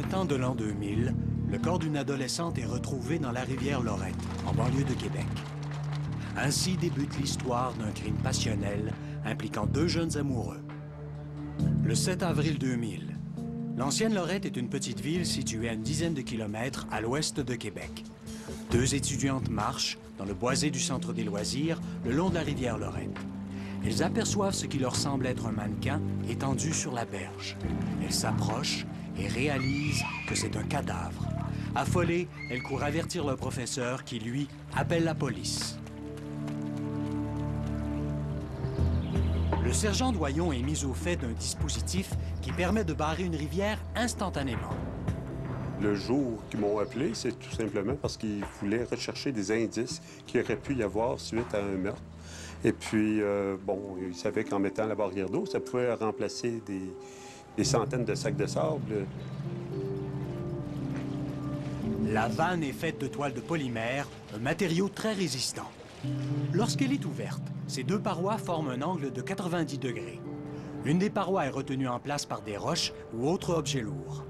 printemps de l'an 2000, le corps d'une adolescente est retrouvé dans la rivière Lorette, en banlieue de Québec. Ainsi débute l'histoire d'un crime passionnel impliquant deux jeunes amoureux. Le 7 avril 2000, l'ancienne Lorette est une petite ville située à une dizaine de kilomètres à l'ouest de Québec. Deux étudiantes marchent dans le boisé du centre des loisirs le long de la rivière Lorette. Elles aperçoivent ce qui leur semble être un mannequin étendu sur la berge. Elles s'approchent et réalisent que c'est un cadavre. Affolées, elles courent avertir le professeur qui, lui, appelle la police. Le sergent Doyon est mis au fait d'un dispositif qui permet de barrer une rivière instantanément. Le jour qu'ils m'ont appelé, c'est tout simplement parce qu'ils voulaient rechercher des indices qu'il aurait pu y avoir suite à un meurtre. Et puis, ils savaient qu'en mettant la barrière d'eau, ça pouvait remplacer des centaines de sacs de sable. La vanne est faite de toile de polymère, un matériau très résistant. Lorsqu'elle est ouverte, ces deux parois forment un angle de 90 degrés. Une des parois est retenue en place par des roches ou autres objets lourds.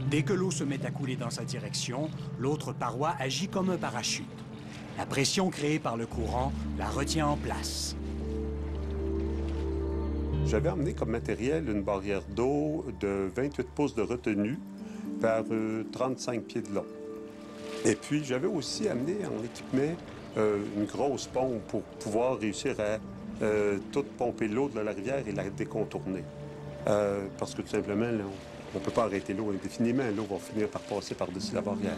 Dès que l'eau se met à couler dans sa direction, l'autre paroi agit comme un parachute. La pression créée par le courant la retient en place. J'avais emmené comme matériel une barrière d'eau de 28 pouces de retenue par 35 pieds de long. Et puis, j'avais aussi amené en équipement une grosse pompe pour pouvoir réussir à tout pomper l'eau de la rivière et la décontourner. Parce que tout simplement, là, on ne peut pas arrêter l'eau indéfiniment. L'eau va finir par passer par-dessus la barrière.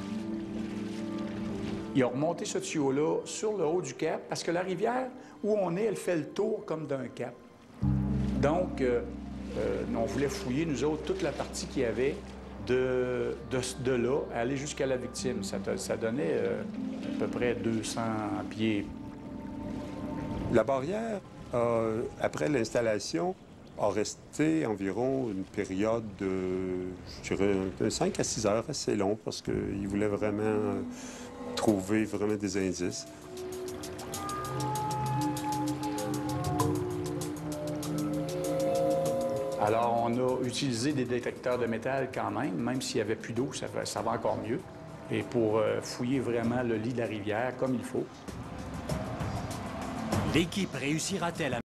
Ils ont remonté ce tuyau-là sur le haut du cap parce que la rivière où on est, elle fait le tour comme d'un cap. Donc, on voulait fouiller, nous autres, toute la partie qu'il y avait de là, aller jusqu'à la victime. Ça donnait à peu près 200 pieds. La barrière, après l'installation, a resté environ une période de, je dirais, de 5 à 6 heures, assez long, parce qu'ils voulaient vraiment trouver vraiment des indices. Alors, on a utilisé des détecteurs de métal quand même s'il n'y avait plus d'eau, ça va encore mieux. Et pour fouiller vraiment le lit de la rivière comme il faut. L'équipe réussira-t-elle à